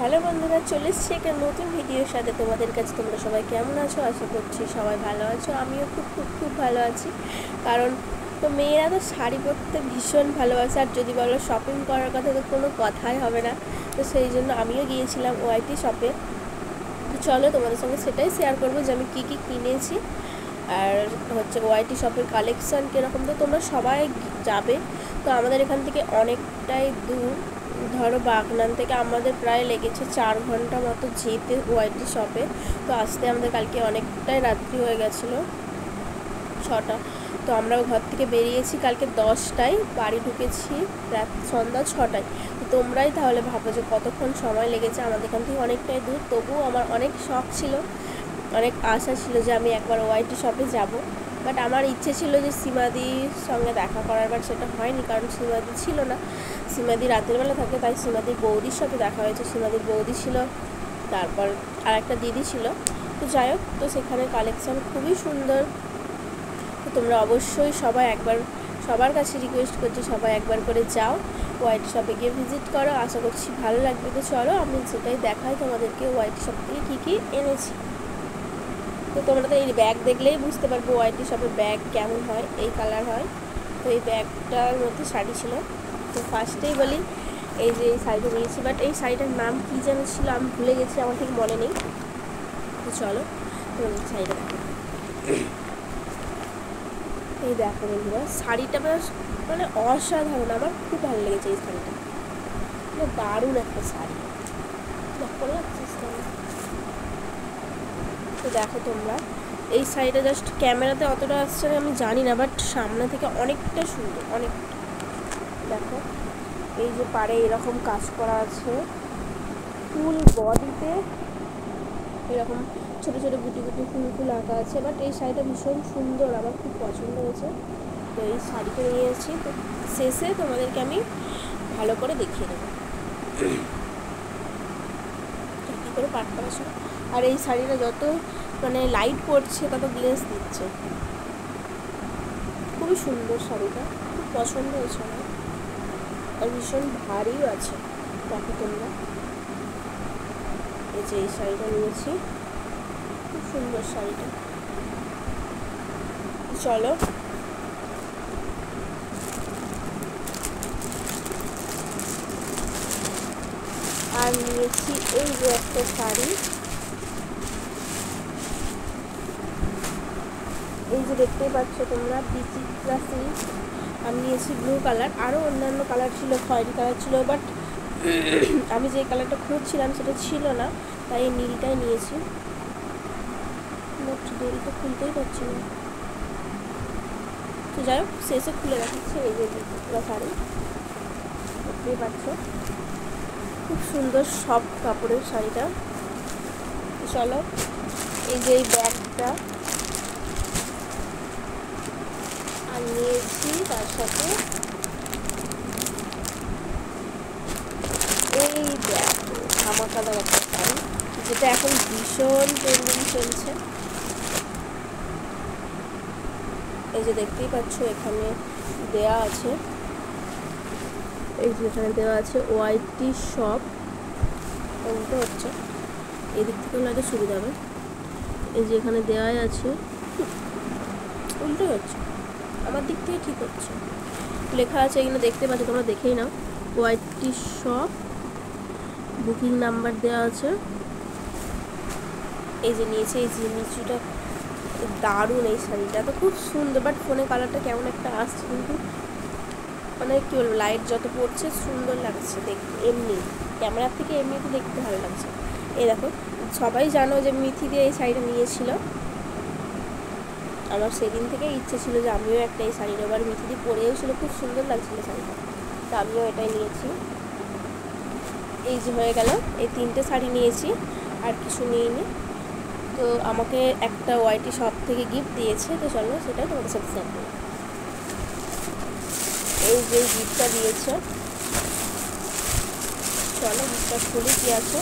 Hello বন্ধুরা, চলে এসেছি একটা নতুন ভিডিওর সাথে তোমাদের কাছে। তোমরা সবাই কেমন আছো? আশা করছি সবাই ভালো আছো। আমিও খুব খুব খুব ভালো আছি। কারণ তো মেয়েরা তো শাড়ি পরতে ভীষণ ভালোবাসে, আর যদি বলো শপিং করার কথা তো কোনো কথাই হবে না। তো সেই জন্য আমিও গিয়েছিলাম ওয়াইটি শপে। তো চলো তোমাদের সঙ্গে সেটাই শেয়ার করবো যে আমি কী কী কিনেছি, আর হচ্ছে ওয়াইটি শপের কালেকশান কীরকম। তো তোমরা সবাই যাবে। তো আমাদের এখান থেকে অনেকটাই দূর, ধরো বাগনান থেকে আমাদের প্রায় লেগেছে 4 ঘন্টা মতো যেতে ওয়াইটি শপে। তো আসতে আমাদের কালকে অনেকটাই রাত্রি হয়ে গেছিলো, 6টা। তো আমরাও ঘর থেকে বেরিয়েছি কালকে 10টায়, বাড়ি ঢুকেছি রাত সন্ধ্যা 6টায়। তো তোমরাই তাহলে ভাবো যে কতক্ষণ সময় লেগেছে। আমাদের এখান থেকে অনেকটাই দূর, তবুও আমার অনেক শখ ছিল, অনেক আশা ছিল যে আমি একবার ওয়াইটি শপে যাব। বাট আমার ইচ্ছে ছিল যে সীমাদির সঙ্গে দেখা করার, বাট সেটা হয়নি কারণ সীমাদি ছিল না। সীমাদি রাতের বেলা থাকে, তাই সীমাদির বৌদির সাথে দেখা হয়েছে। সীমাদির বৌদি ছিল, তারপর আর একটা দিদি ছিল। তো যাই হোক, তো সেখানে কালেকশান খুবই সুন্দর। তো তোমরা অবশ্যই সবাই একবার, সবার কাছে রিকোয়েস্ট করছি সবাই একবার করে যাও, ওয়াইটি শপে গিয়ে ভিজিট করো। আশা করছি ভালো লাগবে। তো চলো আমি সেটাই দেখাই তোমাদেরকে ওয়াইটি শপ থেকে কী কী এনেছি। তো তোমরা তো এই ব্যাগ দেখলেই বুঝতে পারবো ওয়াইটি শপের ব্যাগ কেমন হয়, এই কালার হয়। তো এই ব্যাগটার মধ্যে শাড়ি ছিল। তো ফার্স্টেই বলি, এই যে এই শাড়িটা নিয়েছি, বাট এই শাড়িটার নাম কী যেন ছিল আমি ভুলে গেছি, আমার ঠিক মনে নেই। তো চলো তোমাদের শাড়িটা দেখো। এই দেখো বন্ধুরা, শাড়িটা বেশ মানে অসাধারণ, আমার খুব ভালো লেগেছে এই শাড়িটা। মানে দারুণ একটা শাড়ি, দেখো লাগছিস। তো দেখো তোমরা, এই শাড়িটা জাস্ট ক্যামেরাতে অতটা আসছে আমি জানি না, বাট সামনে থেকে অনেকটা সুন্দর, অনেকটা। দেখো এই যে পাড়ে এরকম কাজ করা আছে, ফুল বডিতে এরকম ছোটো ছোটো গুটি গুটি ফুল ফুল আঁকা আছে। বাট এই শাড়িটা ভীষণ সুন্দর, আমার খুব পছন্দ হয়েছে। তো এই শাড়িটা নিয়েছি। তো শেষে তোমাদেরকে আমি ভালো করে দেখিয়ে দেবো কী করে পাট করা ছিল। আর এই শাড়িটা যত মানে লাইট পড়ছে তত গ্লেজ দিচ্ছে, খুবই সুন্দর শাড়িটা, খুব পছন্দ হয়েছে আমার। আর ভীষণ ভারীও আছে। দেখো তোমরা, এই যে এই শাড়িটা নিয়েছি, খুব সুন্দর শাড়িটা। চলো আর নিয়েছি এই যে একটা শাড়ি, এই যে দেখতেই পাচ্ছ তোমরা, বিচিত্রা সিল্ক। আমি নিয়েছি ব্লু কালার, আরও অন্যান্য কালার ছিল, খয়েরি কালার ছিল, বাট আমি যে কালারটা খুঁজছিলাম সেটা ছিল না, তাই এই নীলটাই নিয়েছি। দড়িটা খুলতেই পারছি না। তো যাই হোক, শেষে খুলে দেখাচ্ছি। এই যে বিচিত্রা শাড়ি দেখতেই পাচ্ছ, খুব সুন্দর সফট কাপড়ের শাড়িটা। চলো এই যে এই ব্যাগটা আর নিয়েছি, তার সাথে এই ব্যাগ ধামাকাদার একটা শাড়ি, যেটা এখন ভীষণ ট্রেন্ডিং চলছে। এই যে দেখতেই পাচ্ছ এখানে দেয়া আছে, এই যে এখানে দেওয়া আছে ওয়াইটি শপ। উল্টো হচ্ছে, এদিক থেকে হলে সুবিধা হবে। এই যে এখানে দেওয়াই আছে, উল্টো হচ্ছে, আমার দিক থেকে ঠিক হচ্ছে, লেখা আছে এখানে দেখতে পাচ্ছ তোমরা, দেখেই নাও। ওয়াইটি শপ, বুকিং নাম্বার দেওয়া আছে। এই যে নিয়েছে, এই জিনিসটা দারুণ, এই শাড়িটা তো খুব সুন্দর। বাট ফোনে কালারটা কেমন একটা আসছে, কিন্তু মানে কী বলবো, লাইট যত পড়ছে সুন্দর লাগছে দেখতে, এমনি ক্যামেরার থেকে এমনিতে দেখতে ভালো লাগছে। এই দেখো, সবাই জানো যে মিথি দিয়ে এই শাড়িটা নিয়েছিল। আমার সেদিন থেকে ইচ্ছে ছিল যে আমিও একটা এই শাড়ি নেবার, মিথি দিয়ে পরেও ছিল, খুব সুন্দর লাগছিলো শাড়িটা, তো আমিও এটাই নিয়েছি। এই যে হয়ে গেল, এই 3টে শাড়ি নিয়েছি, আর কিছু নিইনি। তো আমাকে একটা ওয়াইটি শপ থেকে গিফট দিয়েছে, তো চলো সেটাই তোমাদের সাথে শেয়ার করি। এই যে গিফটটা দিয়েছে, চলো গিফটটা খুলি কী আছে।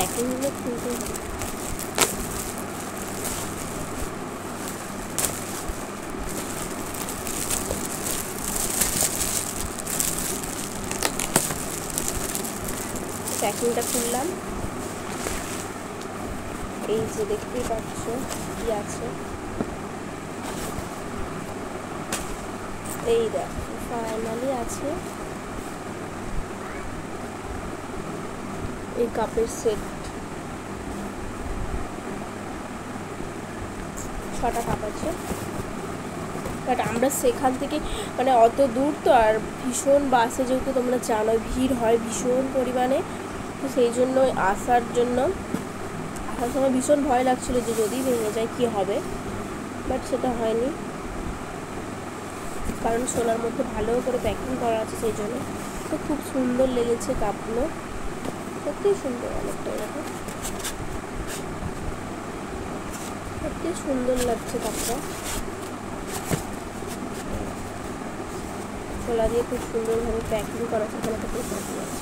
প্যাকিংগুলো খুলতে হবে। প্যাকিংটা খুললাম, এই যে দেখতেই পাচ্ছ কি আছে, এই দেখো ফাইনালি আছে এই কাপের সেট। 6টা কাপ আছে, বাট আমরা সেখান থেকে মানে অত দূর তো, আর ভীষণ বাসে যেহেতু তোমরা জানো ভিড় হয় ভীষণ পরিমাণে, তো সেই জন্য আসার সময় ভীষণ ভয় লাগছিলো যে যদি ভেঙে যায় কী হবে, বাট সেটা হয়নি, কারণ সোনার মধ্যে ভালো করে প্যাকিং করা আছে সেই জন্য। তো খুব সুন্দর লেগেছে কাপগুলো, সত্যিই সুন্দর, অনেকটা এরকম সত্যি সুন্দর লাগছে কাপটা, ছোলা দিয়ে খুব সুন্দরভাবে প্যাকিং করা আছে, এখানে খুব প্যাকিং আছে।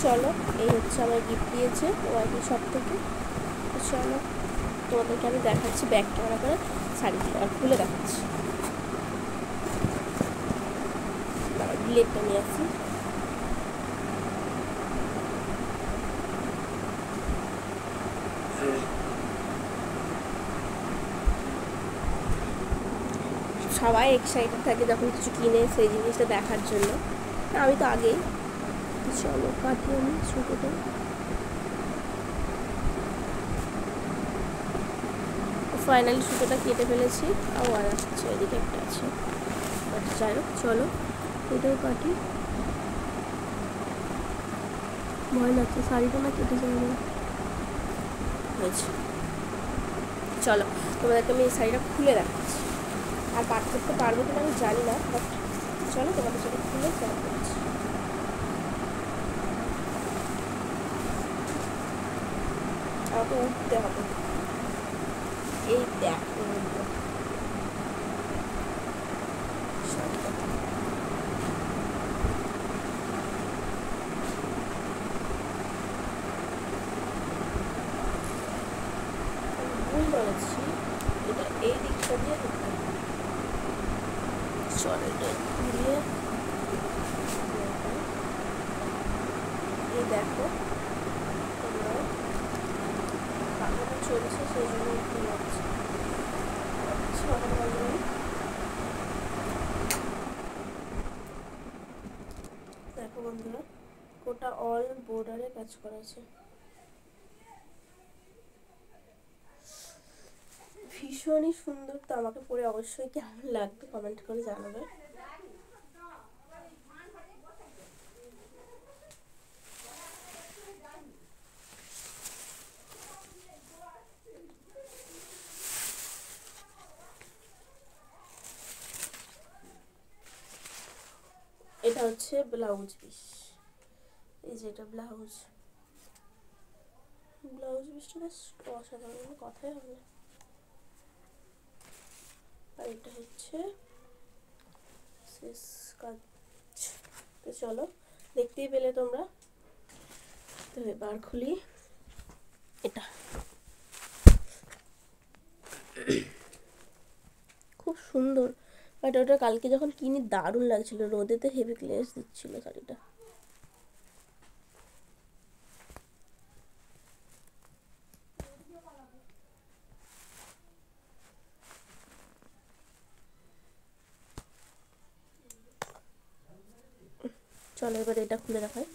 চলো, এই হচ্ছে আমার গিফট দিয়েছে ওয়াইটি শপ থেকে। চলো তোমাদেরকে আমি দেখাচ্ছি ব্যাক ক্যামেরা করে শাড়িগুলো আর খুলে দেখাচ্ছি। ব্লেডটা নিয়ে আসি, সবাই এক্সাইটেড থাকে যখন কিছু কিনে সেই জিনিসটা দেখার জন্য, আমি তো আগেই। চলো কাটি আমি ছোটোটা, ফাইনালি সুতোটা কেটে ফেলেছি, আবার আসছে এদিকে একটা আছে, যাই হোক চলো এটাও কাটি। ভয় লাগছে শাড়িটা না কেটে যাবে হয়েছে। চলো তোমাদেরকে আমি এই শাড়িটা খুলে দেখাচ্ছি, আর পাট করতে পারবো কিনা আমি জানি না, বাট চলো তোমাদের সাথে খুলে শেয়ার করছি। আমাকে উঠতে হবে, এই দেখো ভুল বলেছি, এটা এই দিকটা দিয়ে দেখতে হবে। চলো এটা দিয়ে এই দেখো তোমরা পাখাটা চলছে সেই জন্য একটু লাগছে। দেখো বন্ধুরা, ওটা অল বর্ডারে কাজ করা আছে, ভীষণই সুন্দর। তো আমাকে পরে অবশ্যই কেমন লাগবে কমেন্ট করে জানাবে। এটা হচ্ছে ব্লাউজ পিস, এই যে এটা ব্লাউজ পিসটা বেশ অসাধারণ, কথাই হবে না। আর এটা হচ্ছে শেষ কাজ। তো চলো দেখতেই পেলে তোমরা, তো এবার খুলি এটা। খুব সুন্দর, বাট ওটা কালকে যখন কিনি দারুণ লাগছিল, রোদেতে হেভি গ্লেজ দিচ্ছিল শাড়িটা। চলো এবার এটা খুলে দেখাই।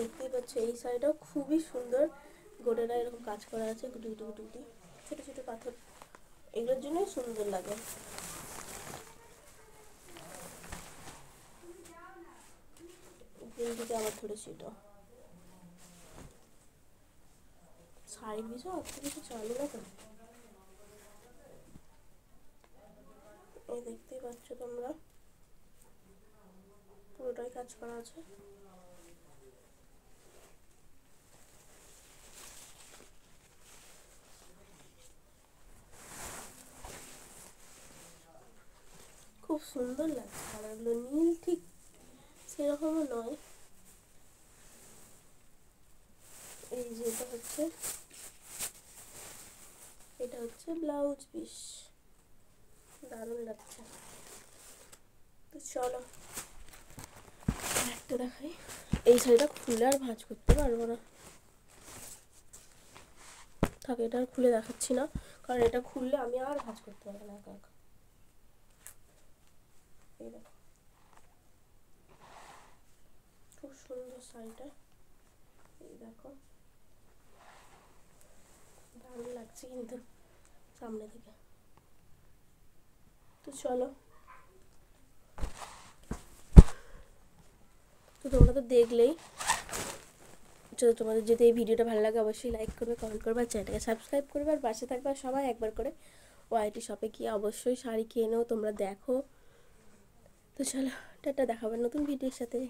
দেখতেই পাচ্ছ এই শাড়িটাও খুবই সুন্দর, গোটেরা এরকম কাজ করা আছে, গুটি গুটি গুটি গুটি ছোটো ছোটো পাথর, এগুলোর জন্যই সুন্দর লাগে। দিকে আবার ধরেছি, এটা শাড়ির বিষয় অত কিছু চালু না তো। এই দেখতেই পাচ্ছ তোমরা পুরোটাই কাজ করা আছে। খুব সুন্দর লাগছে কালারগুলো, নীল ঠিক সেরকমও নয়, এই যে এটা হচ্ছে ব্লাউজ পিস, দারুণ লাগছে। তো চলো একটা দেখাই। এই শাড়িটা খুলে আর ভাঁজ করতে পারবো না, থাকে এটা আর খুলে দেখাচ্ছি না, কারণ এটা খুললে আমি আর ভাঁজ করতে পারবো না একা একা। এই দেখো খুব সুন্দর শাড়িটা, এই দেখো দারুণ লাগছে কিন্তু সামনে থেকে। তো চলো, তো তোমরা তো দেখলেই। চলো, তোমাদের যদি এই ভিডিওটা ভালো লাগে অবশ্যই লাইক করবে, কমেন্ট করবে, আর চ্যানেলটাকে সাবস্ক্রাইব করবে, আর পাশে থাকবে সবাই একবার করে ওয়াইটি শপে গিয়ে অবশ্যই শাড়ি কিনেও তোমরা দেখো। তো চলো টাটা, দেখাবে নতুন ভিডিওর সাথে।